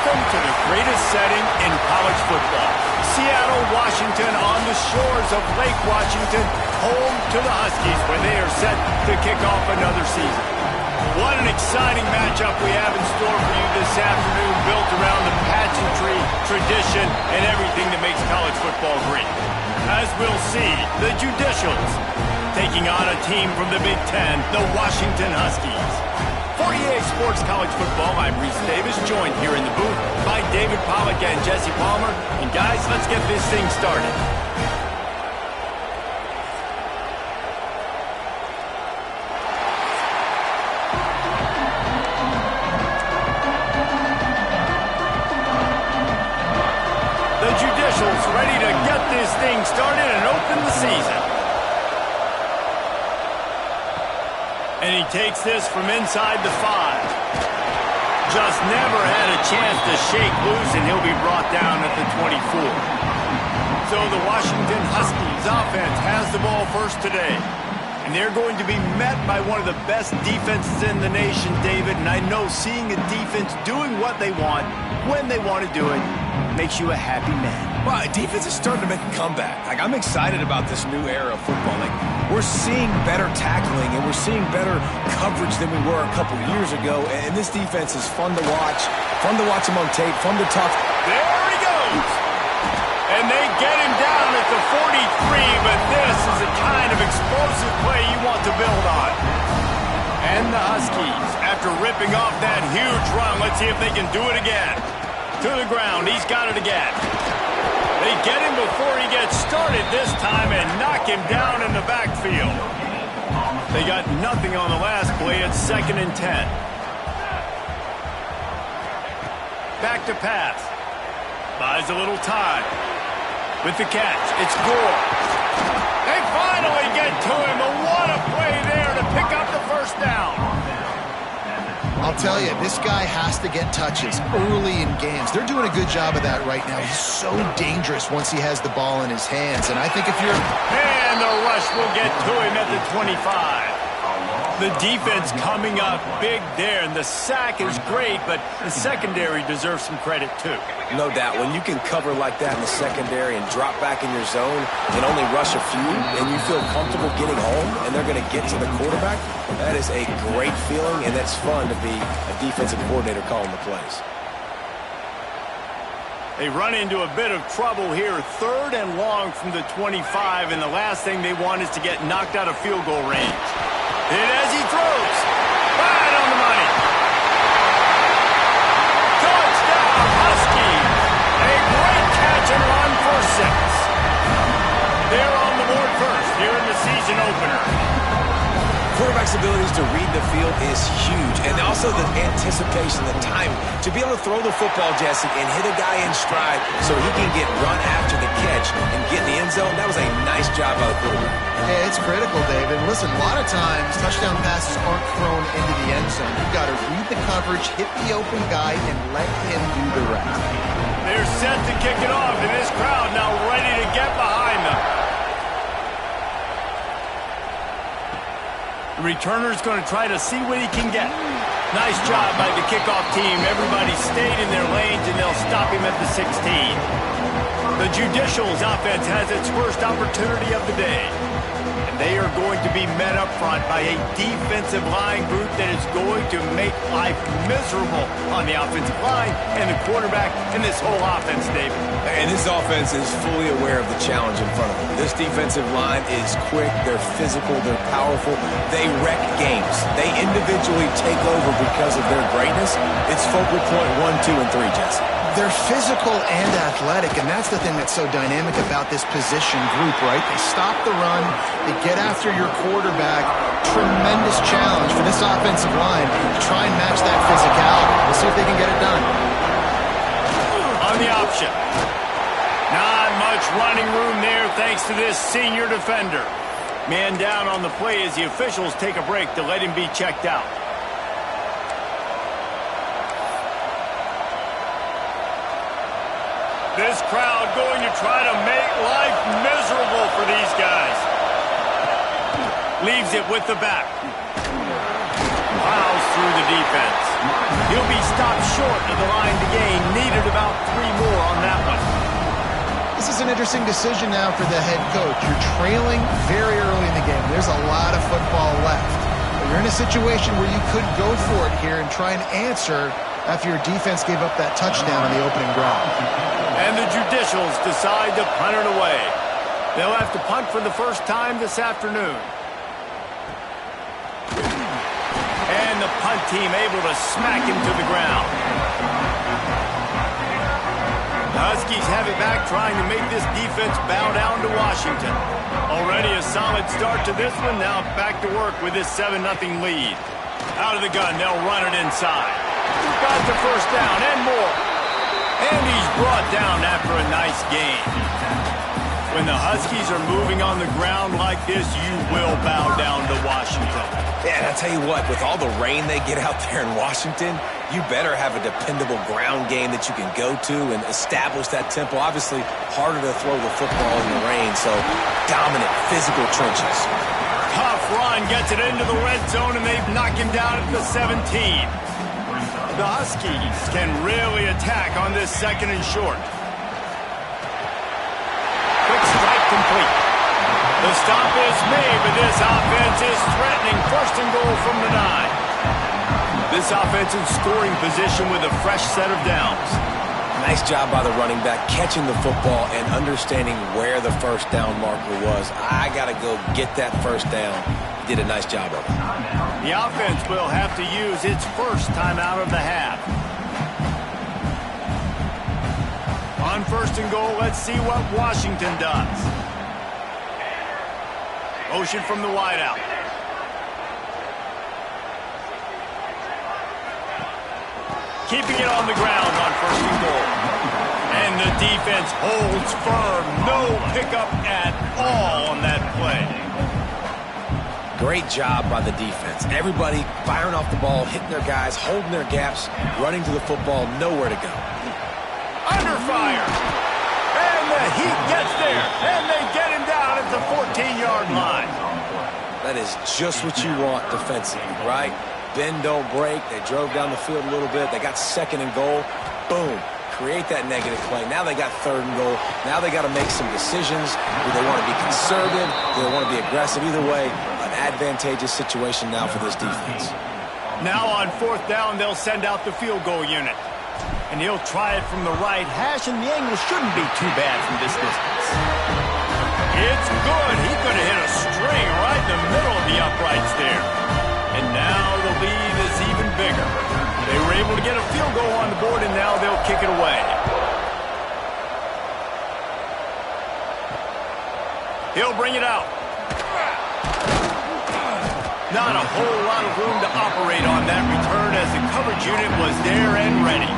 Welcome to the greatest setting in college football. Seattle, Washington, on the shores of Lake Washington, home to the Huskies, where they are set to kick off another season. What an exciting matchup we have in store for you this afternoon, built around the pageantry, tradition, and everything that makes college football great. As we'll see, the Judicials taking on a team from the Big Ten, the Washington Huskies. For EA Sports College Football, I'm Reese Davis, joined here in the booth by David Pollack and Jesse Palmer. And guys, let's get this thing started. The Judicials ready to get this thing started and open the season. And he takes this from inside the 5. Just never had a chance to shake loose, and he'll be brought down at the 24. So the Washington Huskies offense has the ball first today. And they're going to be met by one of the best defenses in the nation, David. And I know seeing a defense doing what they want, when they want to do it, makes you a happy man. Well, defense is starting to make a comeback. I'm excited about this new era of football. We're seeing better tackling, and we're seeing better coverage than we were a couple years ago. And this defense is fun to watch them on tape, fun to talk. There he goes. And they get him down at the 43, but this is the kind of explosive play you want to build on. And the Huskies, after ripping off that huge run, let's see if they can do it again. To the ground, he's got it again. They get him before he gets started this time and knock him down in the backfield. They got nothing on the last play. It's 2nd and 10. Back to pass. Buys a little time. With the catch, it's Gore. They finally get to him, but what a play there to pick up the first down. I'll tell you, this guy has to get touches early in games. They're doing a good job of that right now. He's so dangerous once he has the ball in his hands. And I think if you're... And the rush will get to him at the 25. The defense coming up big there, and the sack is great, but the secondary deserves some credit too. No doubt. When you can cover like that in the secondary and drop back in your zone and only rush a few, and you feel comfortable getting home, and they're going to get to the quarterback, that is a great feeling, and that's fun to be a defensive coordinator calling the plays. They run into a bit of trouble here, 3rd and long from the 25, and the last thing they want is to get knocked out of field goal range. And as he throws, right on the money. Touchdown, Huskies. A great catch and run for 6. They're on the board first here in the season opener. Quarterback's abilities to read the field is huge, and also the anticipation, the time to be able to throw the football, Jesse, and hit a guy in stride so he can get run after the catch and get in the end zone. That was a nice job by the quarterback. Yeah, it's critical, David. Listen, a lot of times touchdown passes aren't thrown into the end zone. You've got to read the coverage, hit the open guy, and let him do the rest. They're set to kick it off, and this crowd now ready to get behind them. The returner's going to try to see what he can get. Nice job by the kickoff team. Everybody stayed in their lanes, and they'll stop him at the 16. The Judicials offense has its first opportunity of the day. And they are going to be met up front by a defensive line group that is going to make life miserable on the offensive line and the quarterback and this whole offense, David. And this offense is fully aware of the challenge in front of them. This defensive line is quick, they're physical, they're powerful, they wreck games. They individually take over because of their greatness. It's focal point 1, 2, and 3, Jesse. They're physical and athletic, and that's the thing that's so dynamic about this position group, right? They stop the run, they get after your quarterback. Tremendous challenge for this offensive line to try and match that physicality. We'll see if they can get it done. On the option. Not much running room there thanks to this senior defender. Man down on the play as the officials take a break to let him be checked out. This crowd going to try to make life miserable for these guys. Leaves it with the back. Plows through the defense. He'll be stopped short of the line to gain. Needed about 3 more on that one. This is an interesting decision now for the head coach. You're trailing very early in the game. There's a lot of football left. But you're in a situation where you could go for it here and try and answer after your defense gave up that touchdown on the opening drive. And the Judicials decide to punt it away. They'll have to punt for the first time this afternoon. And the punt team able to smack him to the ground. The Huskies have it back, trying to make this defense bow down to Washington. Already a solid start to this one. Now back to work with this 7-0 lead. Out of the gun, they'll run it inside. Got the first down and more. And he's brought down after a nice gain. When the Huskies are moving on the ground like this, you will bow down to Washington. Yeah, and I'll tell you what, with all the rain they get out there in Washington, you better have a dependable ground game that you can go to and establish that tempo. Obviously, harder to throw the football in the rain, so dominant physical trenches. Tough run gets it into the red zone, and they've knocked him down at the 17. The Huskies can really attack on this 2nd and short. Quick strike complete. The stop is made, but this offense is threatening 1st and goal from the 9. This offense in scoring position with a fresh set of downs. Nice job by the running back catching the football and understanding where the first down marker was. I got to go get that first down. He did a nice job of it. The offense will have to use its first timeout of the half. On 1st and goal, let's see what Washington does. Motion from the wideout. Keeping it on the ground on 1st and goal. And the defense holds firm. No pickup at all on that play. Great job by the defense. Everybody firing off the ball, hitting their guys, holding their gaps, running to the football, nowhere to go. Under fire. And the heat gets there. And they get him down at the 14-yard line. That is just what you want defensively, right? Bend, don't break. They drove down the field a little bit. They got 2nd and goal. Boom. Create that negative play. Now they got 3rd and goal. Now they got to make some decisions. Do they want to be conservative? Do they want to be aggressive? Either way, an advantageous situation now for this defense. Now on 4th down, they'll send out the field goal unit. And he'll try it from the right hash, and the angle shouldn't be too bad from this distance. It's good. He could have hit a string right in the middle of the uprights there. And now the lead is even bigger. They were able to get a field goal on the board, and now they'll kick it away. He'll bring it out. Not a whole lot of room to operate on that return as the coverage unit was there and ready.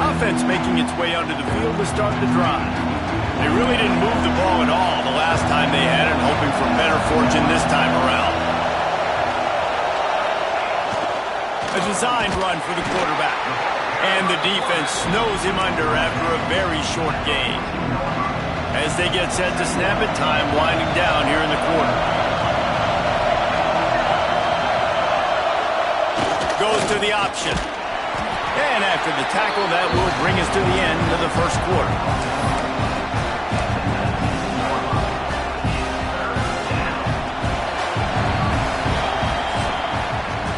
Offense making its way onto the field to start the drive. They really didn't move the ball at all the last time they had it, hoping for better fortune this time around. A designed run for the quarterback. And the defense snows him under after a very short gain. As they get set to snap it, time winding down here in the quarter. Goes to the option. And after the tackle, that will bring us to the end of the 1st quarter.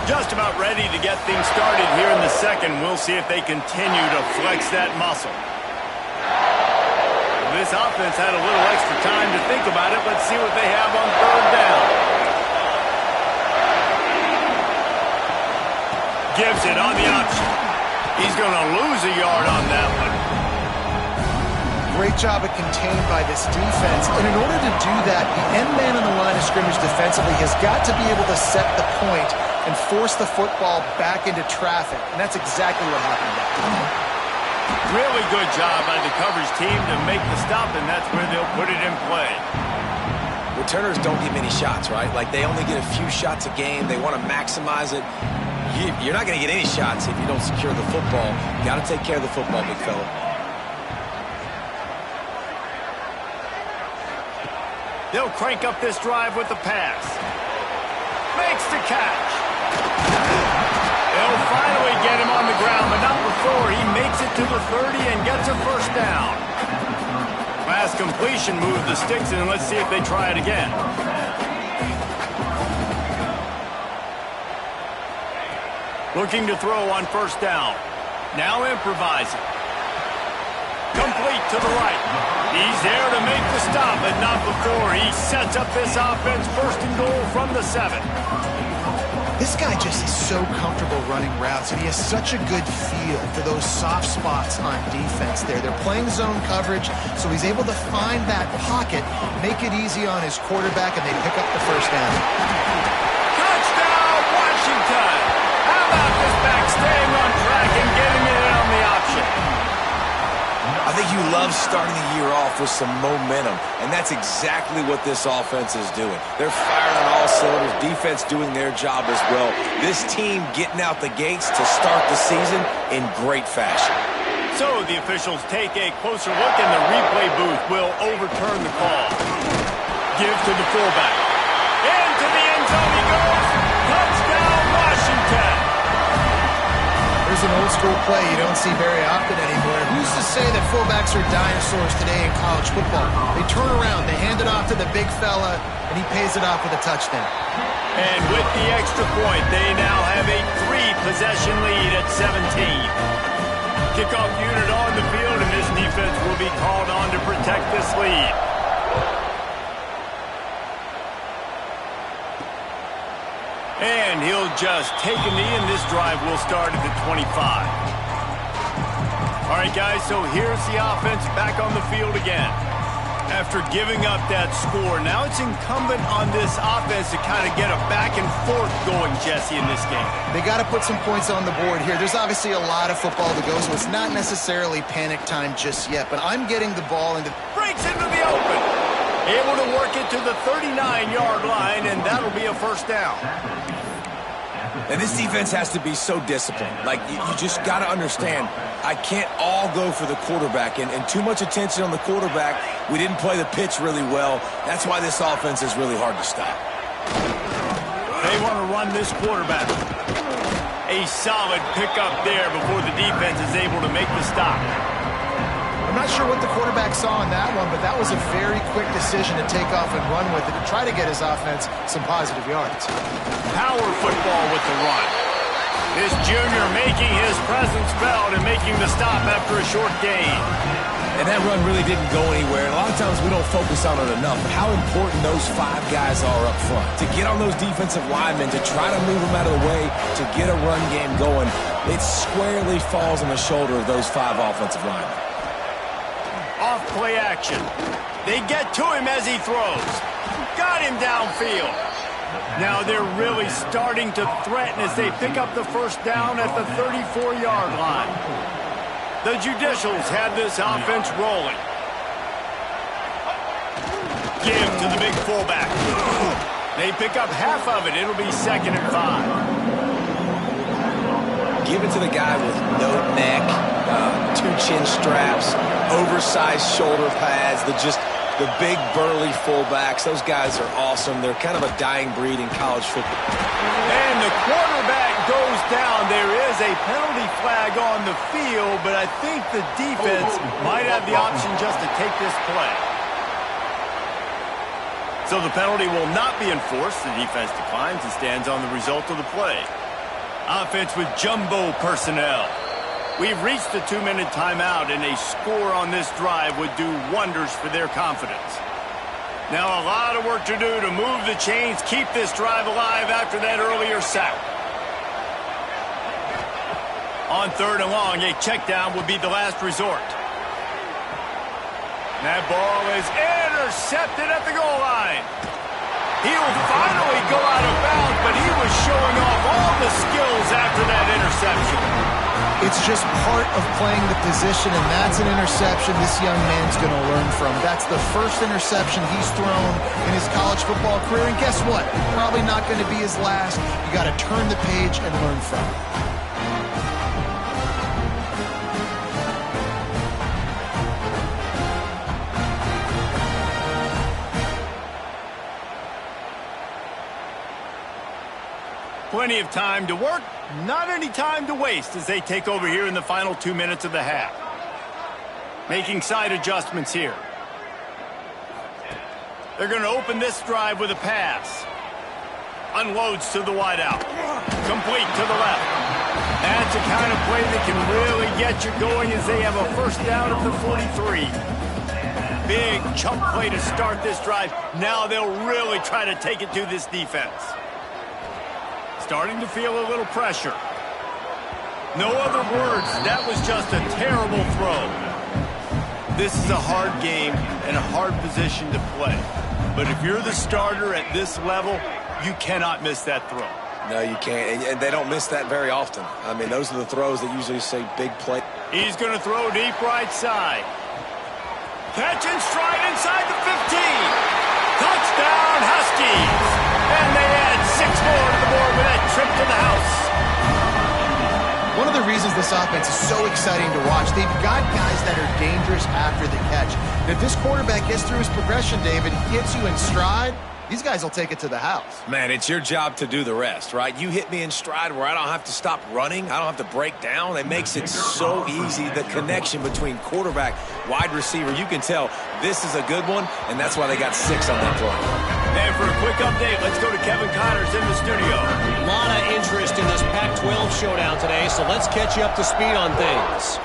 Just about ready to get things started here in the 2nd. We'll see if they continue to flex that muscle. This offense had a little extra time to think about it. Let's see what they have on 3rd down. Gives it on the option. He's going to lose a yard on that one. Great job at contained by this defense. And in order to do that, the end man on the line of scrimmage defensively has got to be able to set the point and force the football back into traffic. And that's exactly what happened. Really good job by the coverage team to make the stop, and that's where they'll put it in play. Returners don't get many shots, right? Like, they only get a few shots a game. They want to maximize it. You're not going to get any shots if you don't secure the football. You got to take care of the football, big fella. They'll crank up this drive with the pass. Makes the catch. to the 30 and gets a first down. Last completion moved the sticks, and let's see if they try it again. Looking to throw on first down. Now improvising. Complete to the right. He's there to make the stop, but not before. He sets up this offense first and goal from the 7. This guy just is so comfortable running routes, and he has such a good feel for those soft spots on defense there. They're playing zone coverage, so he's able to find that pocket, make it easy on his quarterback, and they pick up the first down. Touchdown, Washington! How about this back staying on track and getting it on the option? I think you love starting the year off with some momentum, and that's exactly what this offense is doing. They're firing on all cylinders, defense doing their job as well. This team getting out the gates to start the season in great fashion. So the officials take a closer look, and the replay booth will overturn the call. Give to the fullback. Into the end zone he goes. Touchdown, Washington! There's an old-school play you don't see very often anymore. Who's to say that fullbacks are dinosaurs today in college football? They turn around, they hand it off to the big fella, and he pays it off with a touchdown. And with the extra point, they now have a 3-possession lead at 17. Kickoff unit on the field, and this defense will be called on to protect this lead. And he'll just take a knee, and this drive will start at the 25. All right, guys, so here's the offense back on the field again. After giving up that score, now it's incumbent on this offense to kind of get a back and forth going, Jesse, in this game. They got to put some points on the board here. There's obviously a lot of football to go, so it's not necessarily panic time just yet, but I'm getting the ball into... Breaks into the open. Able to work it to the 39-yard line, and that'll be a first down. And this defense has to be so disciplined. Like, you just got to understand, I can't all go for the quarterback, and too much attention on the quarterback. We didn't play the pitch really well. That's why this offense is really hard to stop. They want to run this quarterback. A solid pickup there before the defense is able to make the stop. I'm not sure what the quarterback saw in that one, but that was a very quick decision to take off and run with it to try to get his offense some positive yards. Power football with the run. This junior making his presence felt and making the stop after a short gain. And that run really didn't go anywhere. And a lot of times we don't focus on it enough, but how important those 5 guys are up front. To get on those defensive linemen, to try to move them out of the way, to get a run game going, it squarely falls on the shoulder of those 5 offensive linemen. Off play action. They get to him as he throws. Got him downfield. Now they're really starting to threaten as they pick up the first down at the 34-yard line. The Judicials had this offense rolling. Give to the big fullback. They pick up half of it. It'll be 2nd and 5. Give it to the guy with no neck, 2 chin straps, oversized shoulder pads, the big burly fullbacks. Those guys are awesome. They're kind of a dying breed in college football. And the quarterback goes down. There is a penalty flag on the field, but I think the defense might have the option just to take this play. So the penalty will not be enforced. The defense declines and stands on the result of the play. Offense with jumbo personnel. We've reached the 2-minute timeout, and a score on this drive would do wonders for their confidence. Now a lot of work to do to move the chains, keep this drive alive after that earlier sack. On 3rd and long, a check down would be the last resort. That ball is intercepted at the goal line. He'll finally go out of bounds, but he was showing off all the skills after that interception. It's just part of playing the position, and that's an interception this young man's going to learn from. That's the first interception he's thrown in his college football career, and guess what? Probably not going to be his last. You got to turn the page and learn from it. Plenty of time to work. Not any time to waste as they take over here in the final 2 minutes of the half. Making side adjustments here. They're going to open this drive with a pass. Unloads to the wideout. Complete to the left. That's the kind of play that can really get you going as they have a first down at the 43. Big chunk play to start this drive. Now they'll really try to take it to this defense. Starting to feel a little pressure. No other words. That was just a terrible throw. This is a hard game and a hard position to play. But if you're the starter at this level, you cannot miss that throw. No, you can't. And they don't miss that very often. I mean, those are the throws that usually say big play. He's going to throw deep right side. Catch and stride inside the 15. Touchdown, Huskies. And they add 6 more to the board with that trip to the house. One of the reasons this offense is so exciting to watch, they've got guys that are dangerous after the catch. And if this quarterback gets through his progression, David, gets you in stride, these guys will take it to the house. Man, it's your job to do the rest, right? You hit me in stride where I don't have to stop running. I don't have to break down. It makes it so easy. The connection between quarterback, wide receiver, you can tell this is a good one, and that's why they got 6 on that play. And for a quick update, let's go to Kevin Connors in the studio. A lot of interest in this Pac-12 showdown today, so let's catch you up to speed on things.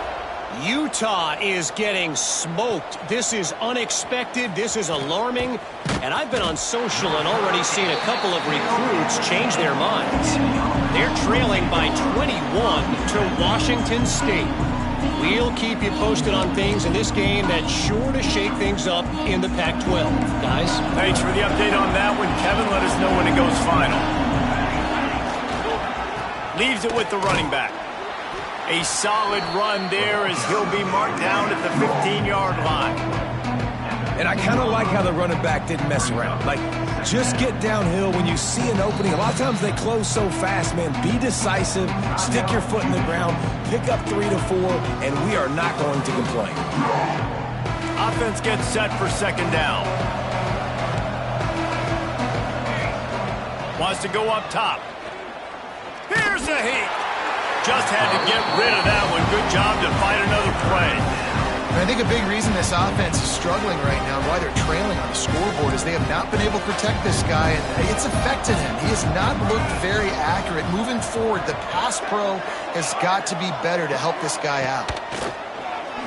Utah is getting smoked. This is unexpected. This is alarming. And I've been on social and already seen a couple of recruits change their minds. They're trailing by 21 to Washington State. We'll keep you posted on things in this game that's sure to shake things up in the Pac-12. Guys? Thanks for the update on that one. Kevin, let us know when it goes final. Leaves it with the running back. A solid run there as he'll be marked down at the 15-yard line. And I kind of like how the running back didn't mess around. Like, just get downhill when you see an opening. A lot of times they close so fast, man. Be decisive, stick your foot in the ground, pick up 3 to 4, and we are not going to complain. Offense gets set for second down. Wants to go up top. Here's a heat. Just had to get rid of that one. Good job to find another play. And I think a big reason this offense is struggling right now, why they're trailing on the scoreboard, is they have not been able to protect this guy, and it's affected him. He has not looked very accurate. Moving forward, the pass pro has got to be better to help this guy out.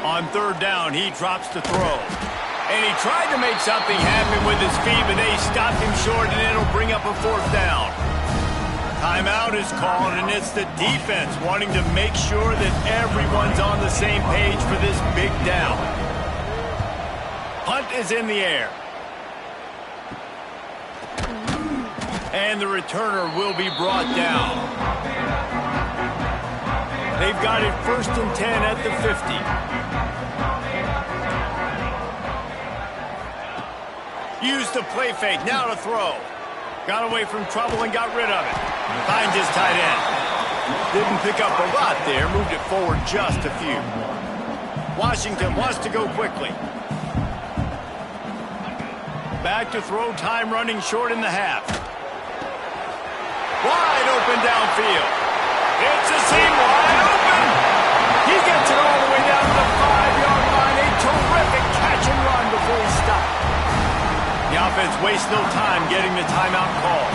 On third down, he drops to throw. And he tried to make something happen with his feet, but they stopped him short, and it'll bring up a 4th down. Timeout is called, and it's the defense wanting to make sure that everyone's on the same page for this big down. Punt is in the air. And the returner will be brought down. They've got it 1st and 10 at the 50. Use the play fake, now to throw. Got away from trouble and got rid of it. Finds his tight end. Didn't pick up a lot there. Moved it forward just a few. Washington wants to go quickly. Back to throw, time running short in the half. Wide open downfield. It's a seam wide open. He gets it all the way down to the 5-yard line. A terrific catch and run before he stopped. The offense wastes no time getting the timeout call.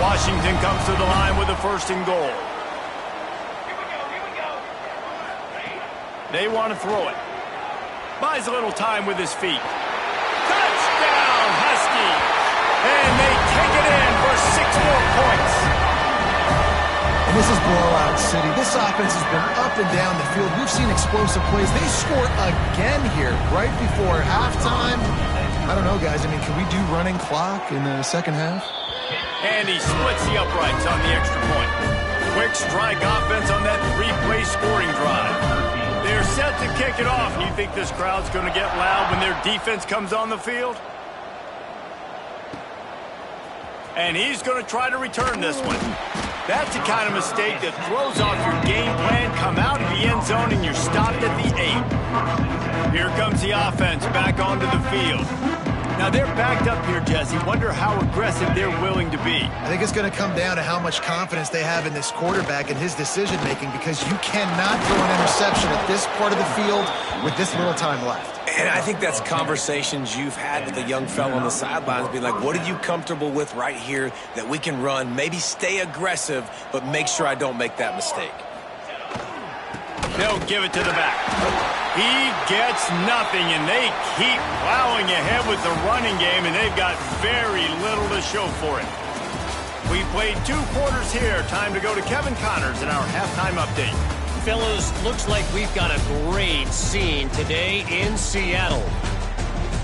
Washington comes to the line with a 1st and goal. They want to throw it. Buys a little time with his feet. Touchdown, Huskies! And they take it in for 6 more points. And this is blowout city. This offense has been up and down the field. We've seen explosive plays. They score again here right before halftime. I don't know, guys. I mean, can we do running clock in the second half? And he splits the uprights on the extra point. Quick strike offense on that 3-play scoring drive. They're set to kick it off. You think this crowd's going to get loud when their defense comes on the field? And he's going to try to return this one. That's the kind of mistake that throws off your game plan. Come out of the end zone and you're stopped at the 8. Here comes the offense back onto the field. Now they're backed up here, Jesse. Wonder how aggressive they're willing to be. I think it's going to come down to how much confidence they have in this quarterback and his decision-making, because you cannot throw an interception at this part of the field with this little time left. And I think that's conversations you've had with a young fellow on the sidelines, being like, what are you comfortable with right here that we can run? Maybe stay aggressive, but make sure I don't make that mistake. They'll give it to the back. He gets nothing, and they keep plowing ahead with the running game, and they've got very little to show for it. We played 2 quarters here. Time to go to Kevin Connors in our halftime update. Fellas, looks like we've got a great scene today in Seattle.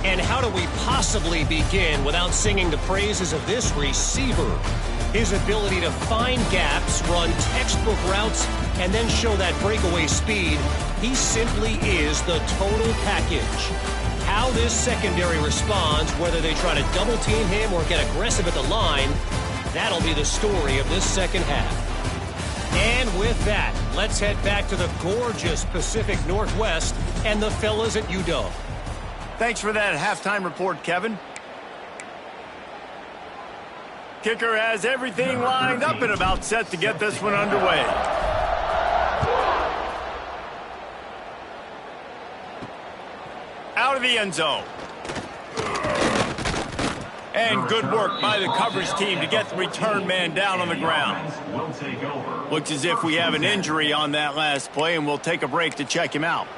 And how do we possibly begin without singing the praises of this receiver? His ability to find gaps, run textbook routes, and then show that breakaway speed. He simply is the total package. How this secondary responds, whether they try to double team him or get aggressive at the line, that'll be the story of this second half. And with that, let's head back to the gorgeous Pacific Northwest and the fellas at UW. Thanks for that halftime report, Kevin. Kicker has everything lined up and about set to get this one underway. Out of the end zone. And good work by the coverage team to get the return man down on the ground. Looks as if we have an injury on that last play, and we'll take a break to check him out.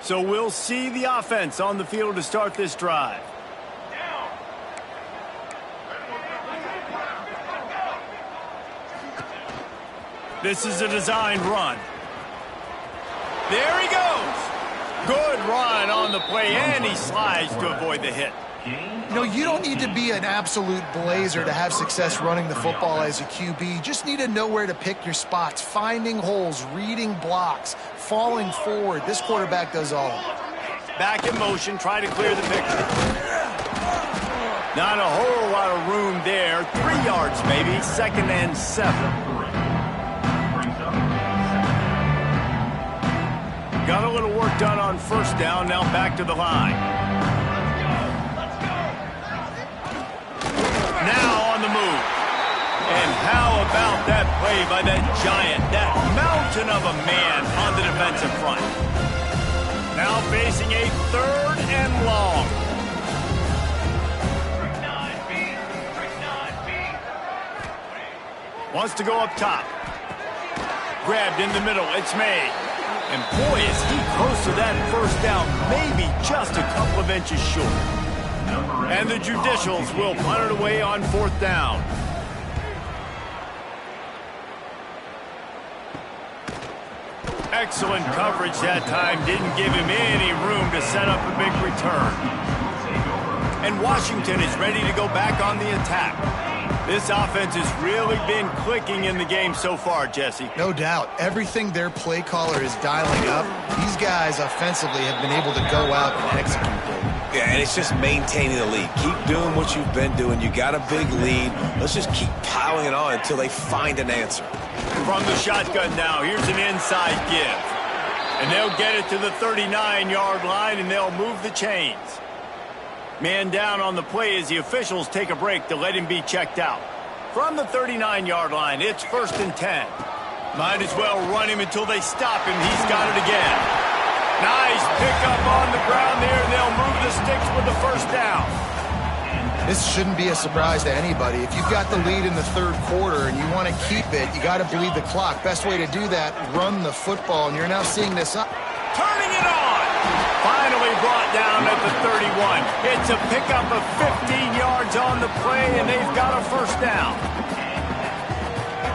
So we'll see the offense on the field to start this drive. This is a designed run. There he goes. Good run on the play, and he slides to avoid the hit. You know, you don't need to be an absolute blazer to have success running the football as a QB. You just need to know where to pick your spots, finding holes, reading blocks, falling forward. This quarterback does all. Back in motion, try to clear the picture. Not a whole lot of room there. 3 yards maybe, 2nd and 7. Got a little work done on first down, now back to the line. Now on the move. And how about that play by that giant, that mountain of a man on the defensive front. Now facing a 3rd and long. Wants to go up top. Grabbed in the middle, it's made. And boy, is he close to that first down, maybe just a couple of inches short. And the Judicials will punt it away on 4th down. Excellent coverage that time. Didn't give him any room to set up a big return. And Washington is ready to go back on the attack. This offense has really been clicking in the game so far, Jesse. No doubt. Everything their play caller is dialing up, these guys offensively have been able to go out and execute. Yeah, and it's just maintaining the lead. Keep doing what you've been doing. You got a big lead. Let's just keep piling it on until they find an answer. From the shotgun now, here's an inside give. And they'll get it to the 39-yard line, and they'll move the chains. Man down on the play as the officials take a break to let him be checked out. From the 39-yard line, it's 1st and 10. Might as well run him until they stop him. He's got it again. Nice pickup on the ground there, and they'll move the sticks with the first down. This shouldn't be a surprise to anybody. If you've got the lead in the 3rd quarter and you want to keep it, you got to bleed the clock. Best way to do that, run the football, and you're now seeing this up. Turning it on. Finally brought down at the 31. It's a pickup of 15 yards on the play, and they've got a first down.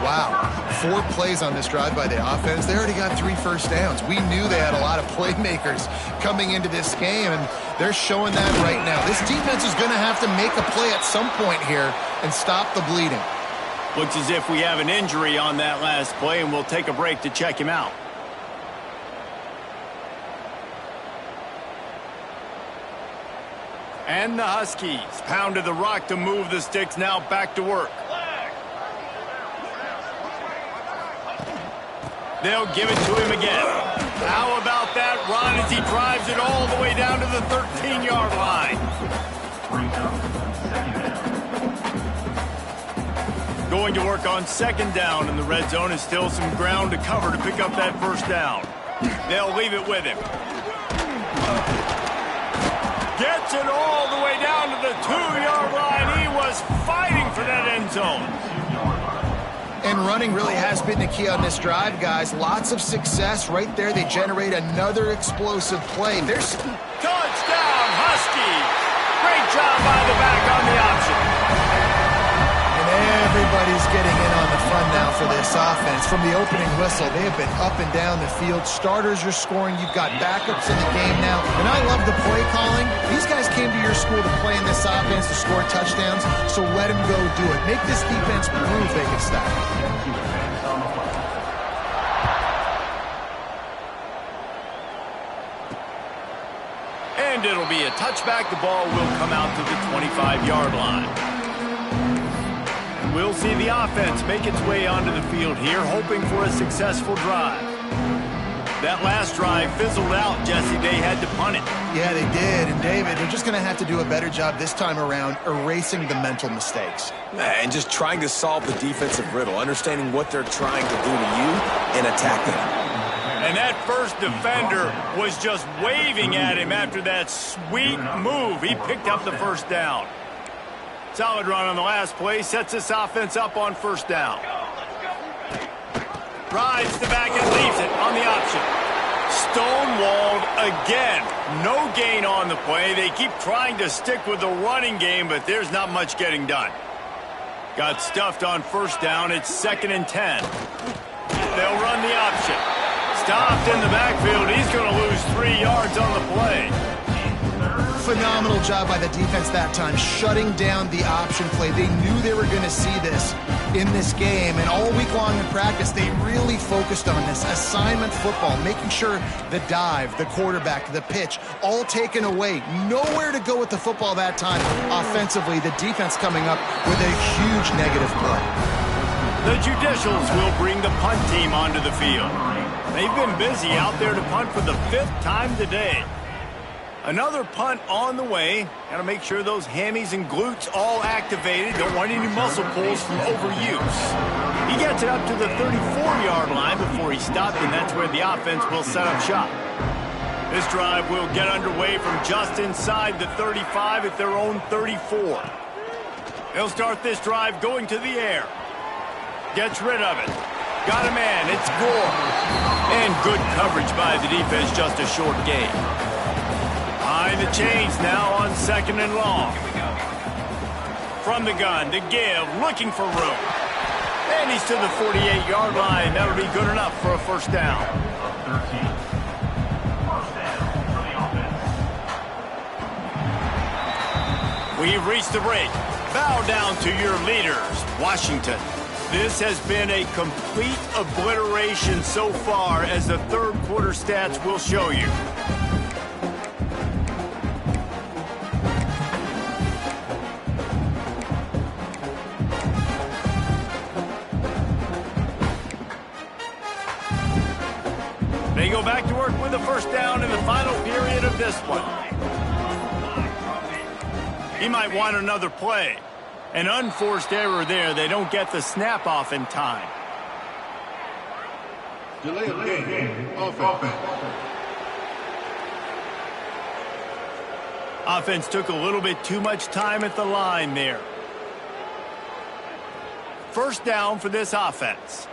Wow. 4 plays on this drive by the offense. They already got 3 first downs. We knew they had a lot of playmakers coming into this game, and they're showing that right now. This defense is going to have to make a play at some point here and stop the bleeding. Looks as if we have an injury on that last play, and we'll take a break to check him out. And the Huskies pounded the rock to move the sticks, now back to work. They'll give it to him again. How about that run as he drives it all the way down to the 13-yard line? Going to work on second down in the red zone, and still some ground to cover to pick up that first down. They'll leave it with him. Gets it all the way down to the 2-yard line. He was fighting for that end zone. And running really has been the key on this drive, guys. Lots of success right there. They generate another explosive play. There's touchdown, Huskies. Great job by the back on the option. Everybody's getting in on the fun now for this offense. From the opening whistle, they have been up and down the field. Starters are scoring. You've got backups in the game now. And I love the play calling. These guys came to your school to play in this offense to score touchdowns, so let them go do it. Make this defense prove they can stop it. And it'll be a touchback. The ball will come out to the 25-yard line. We'll see the offense make its way onto the field here, hoping for a successful drive. That last drive fizzled out, Jesse. They had to punt it. Yeah, they did. And, David, they're just going to have to do a better job this time around erasing the mental mistakes. And just trying to solve the defensive riddle, understanding what they're trying to do to you and attacking it. And that first defender was just waving at him after that sweet move. He picked up the first down. Solid run on the last play, sets this offense up on first down. Drives the back and leaves it on the option. Stonewalled again. No gain on the play. They keep trying to stick with the running game, but there's not much getting done. Got stuffed on first down. It's 2nd and 10. They'll run the option. Stopped in the backfield. He's going to lose 3 yards on the play. Phenomenal job by the defense that time, shutting down the option play. They knew they were going to see this in this game, and all week long in practice, they really focused on this assignment football, making sure the dive, the quarterback, the pitch, all taken away. Nowhere to go with the football that time offensively. The defense coming up with a huge negative play. The Judicials will bring the punt team onto the field. They've been busy out there to punt for the 5th time today. Another punt on the way. Got to make sure those hammies and glutes all activated. Don't want any muscle pulls from overuse. He gets it up to the 34-yard line before he stopped, and that's where the offense will set up shop. This drive will get underway from just inside the 35 at their own 34. They'll start this drive going to the air. Gets rid of it. Got a man. It's Gore. And good coverage by the defense, just a short gain. Behind the chains now on 2nd and long. From the gun to give, looking for room. And he's to the 48-yard line. That'll be good enough for a first down. We've reached the break. Bow down to your leaders, Washington. This has been a complete obliteration so far, as the third quarter stats will show you. They go back to work with a first down in the final period of this one. He might want another play. An unforced error there. They don't get the snap off in time. Delay of game. Offense. Offense took a little bit too much time at the line there. First down for this offense.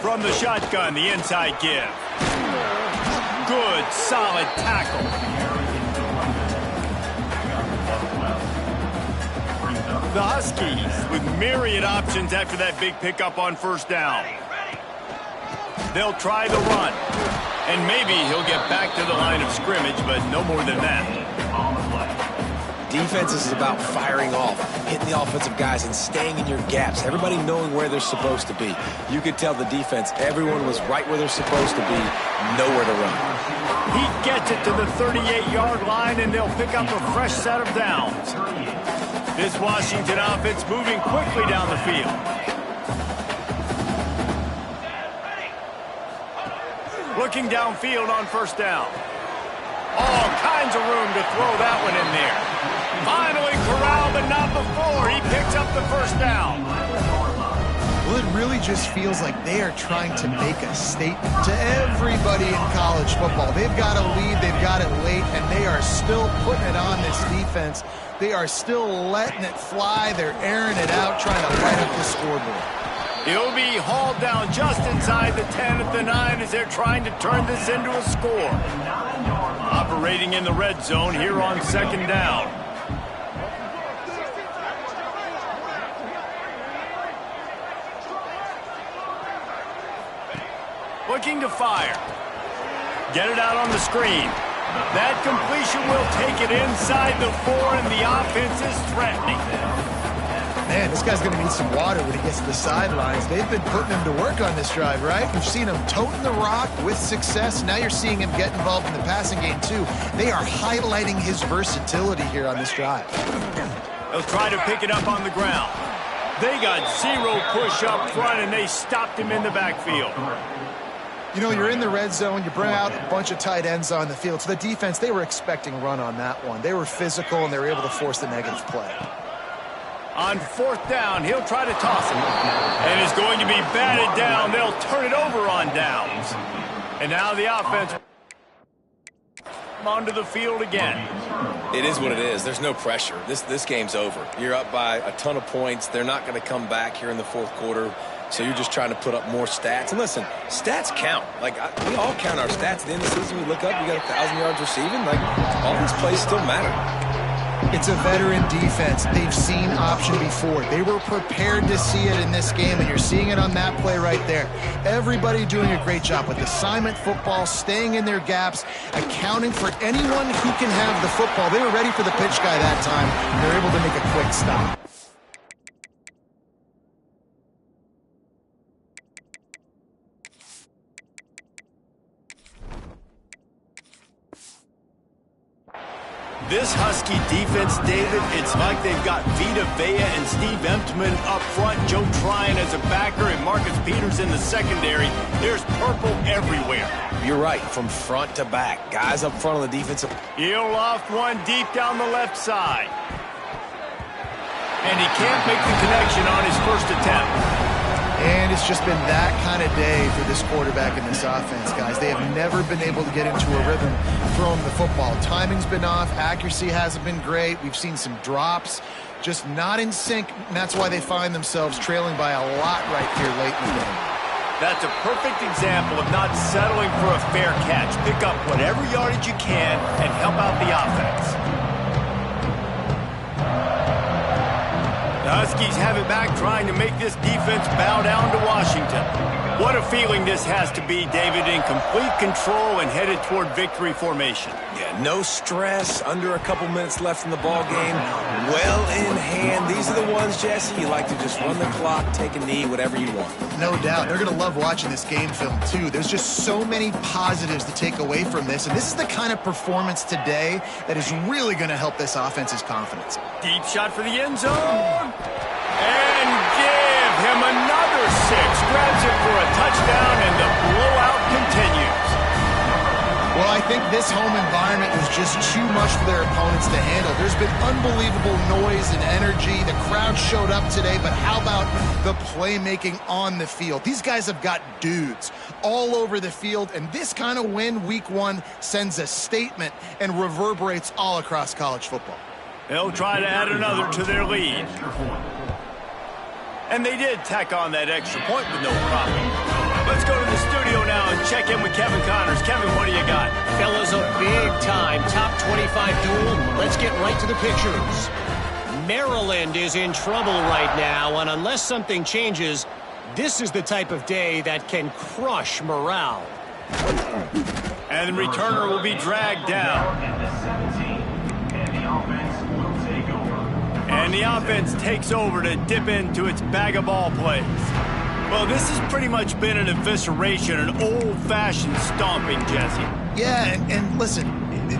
From the shotgun, the inside give. Good, solid tackle. The Huskies with myriad options after that big pickup on first down. They'll try the run. And maybe he'll get back to the line of scrimmage, but no more than that. Defense is about firing off, hitting the offensive guys and staying in your gaps. Everybody knowing where they're supposed to be. You could tell the defense, everyone was right where they're supposed to be, nowhere to run. He gets it to the 38-yard line, and they'll pick up a fresh set of downs. This Washington offense moving quickly down the field. Looking downfield on first down. All kinds of room to throw that one in there. Finally corralled, but not before. He picks up the first down. Well, it really just feels like they are trying to make a statement to everybody in college football. They've got a lead, they've got it late, and they are still putting it on this defense. They are still letting it fly. They're airing it out, trying to light up the scoreboard. He'll be hauled down just inside the 10 at the 9 as they're trying to turn this into a score. Operating in the red zone here on second down. Looking to fire. Get it out on the screen. That completion will take it inside the 4, and the offense is threatening. Man, this guy's going to need some water when he gets to the sidelines. They've been putting him to work on this drive, right? We've seen him toting the rock with success. Now you're seeing him get involved in the passing game, too. They are highlighting his versatility here on this drive. They'll try to pick it up on the ground. They got zero push up front, and they stopped him in the backfield. You know, you're in the red zone, you bring out a bunch of tight ends on the field. So the defense, they were expecting run on that one. They were physical, and they were able to force the negative play. On fourth down, he'll try to toss it. And it's going to be batted down. They'll turn it over on downs. And now the offense onto the field again. It is what it is. There's no pressure. This game's over. You're up by a ton of points. They're not going to come back here in the fourth quarter. So you're just trying to put up more stats. And listen, stats count. Like, we all count our stats. At the end of the season, we look up, we got 1,000 yards receiving. Like, all these plays still matter. It's a veteran defense. They've seen option before. They were prepared to see it in this game, and you're seeing it on that play right there. Everybody doing a great job with assignment football, staying in their gaps, accounting for anyone who can have the football. They were ready for the pitch guy that time, and they're able to make a quick stop. This Husky defense, David, it's like they've got Vita Vea and Steve Emtman up front, Joe Tryon as a backer, and Marcus Peters in the secondary. There's purple everywhere. You're right, from front to back. Guys up front on the defensive. He'll off one deep down the left side. And he can't make the connection on his first attempt. And it's just been that kind of day for this quarterback in this offense, guys. They have never been able to get into a rhythm throwing the football. Timing's been off. Accuracy hasn't been great. We've seen some drops, just not in sync, and that's why they find themselves trailing by a lot right here late in the game. That's a perfect example of not settling for a fair catch. Pick up whatever yardage you can and help out the offense. The Huskies have it back, trying to make this defense bow down to Washington. What a feeling this has to be, David, in complete control and headed toward victory formation. Yeah, no stress, under a couple minutes left in the ball game, well in hand. These are the ones, Jesse, you like to just run the clock, take a knee, whatever you want. No doubt. They're going to love watching this game film, too. There's just so many positives to take away from this, and this is the kind of performance today that is really going to help this offense's confidence. Deep shot for the end zone. And give him another 6. Grabs it for a touchdown, and the blowout continues. Well, I think this home environment was just too much for their opponents to handle. There's been unbelievable noise and energy. The crowd showed up today, but how about the playmaking on the field? These guys have got dudes all over the field, and this kind of win week 1 sends a statement and reverberates all across college football. They'll try to add another to their lead. And they did tack on that extra point with no problem. Let's go to the studio now and check in with Kevin Connors. Kevin, what do you got? Fellas, a big-time top 25 duel. Let's get right to the pictures. Maryland is in trouble right now, and unless something changes, this is the type of day that can crush morale. And the returner will be dragged down. And the offense takes over to dip into its bag of ball plays. Well, this has pretty much been an evisceration, an old-fashioned stomping, Jesse. Yeah, and listen,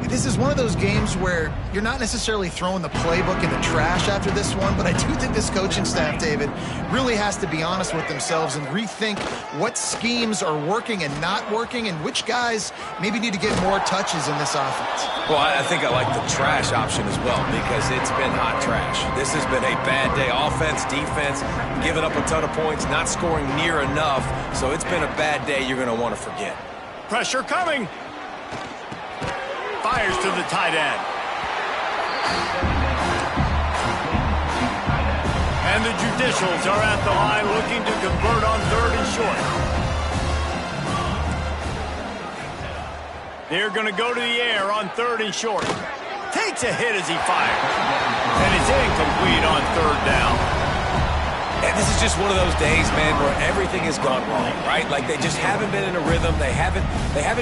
This is one of those games where you're not necessarily throwing the playbook in the trash after this one, but I do think this coaching staff, David, really has to be honest with themselves and rethink what schemes are working and not working and which guys maybe need to get more touches in this offense. Well, I think I like the trash option as well because it's been hot trash. This has been a bad day. Offense, defense, giving up a ton of points, not scoring near enough. So it's been a bad day you're going to want to forget. Pressure coming. Fires to the tight end. And the Judicials are at the line looking to convert on 3rd and short. They're going to go to the air on 3rd and short. Takes a hit as he fires. And it's incomplete on 3rd down. And this is just one of those days, man, where everything has gone wrong, right? Like they just haven't been in a rhythm. They haven't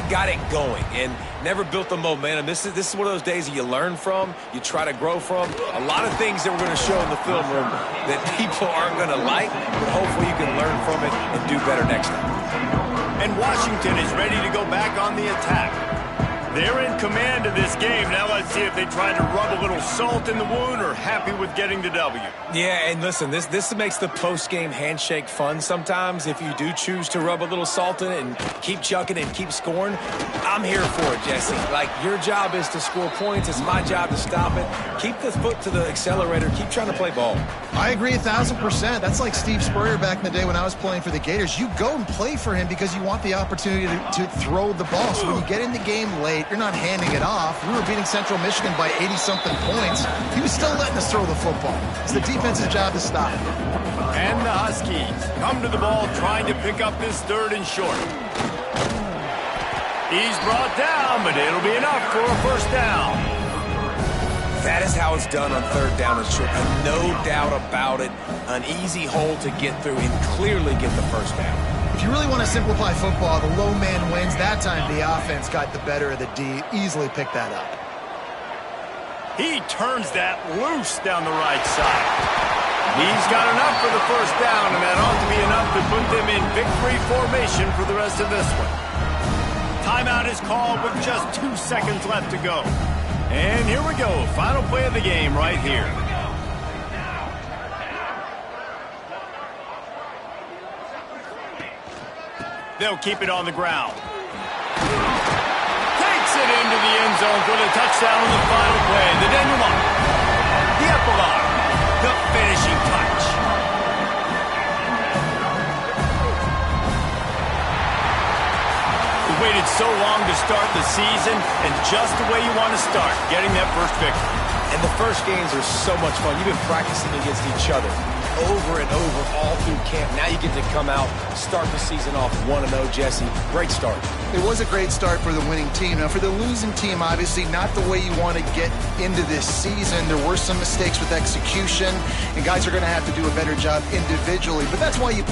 got it going and never built the momentum. This is one of those days that you learn from, you try to grow from. A lot of things that we're going to show in the film room that people aren't going to like, but hopefully you can learn from it and do better next time. And Washington is ready to go back on the attack. They're in command of this game. Now let's see if they try to rub a little salt in the wound or happy with getting the W. Yeah, and listen, this makes the post-game handshake fun sometimes. If you do choose to rub a little salt in it and keep chucking and keep scoring, I'm here for it, Jesse. Like, your job is to score points. It's my job to stop it. Keep the foot to the accelerator. Keep trying to play ball. I agree 1,000%. That's like Steve Spurrier back in the day when I was playing for the Gators. You go and play for him because you want the opportunity to throw the ball. So when you get in the game late, you're not handing it off. We were beating Central Michigan by 80-something points. He was still letting us throw the football. It's the defense's job to stop it. And the Huskies come to the ball trying to pick up this 3rd and short. He's brought down, but it'll be enough for a 1st down. That is how it's done on 3rd down and short. And no doubt about it, an easy hole to get through and clearly get the 1st down. If you really want to simplify football, the low man wins. That time the offense got the better of the D. Easily picked that up. He turns that loose down the right side. He's got enough for the 1st down, and that ought to be enough to put them in victory formation for the rest of this one. Timeout is called with just 2 seconds left to go. And here we go. Final play of the game right here. They'll keep it on the ground. Takes it into the end zone for the touchdown on the final play. The denouement. The epilogue. The finishing touch. We waited so long to start the season, and just the way you want to start, getting that first victory. And the first games are so much fun. You've been practicing against each other over and over all through camp. Now you get to come out, start the season off 1-0, Jesse. Great start. It was a great start for the winning team. Now, for the losing team, obviously not the way you want to get into this season. There were some mistakes with execution, and guys are going to have to do a better job individually. But that's why you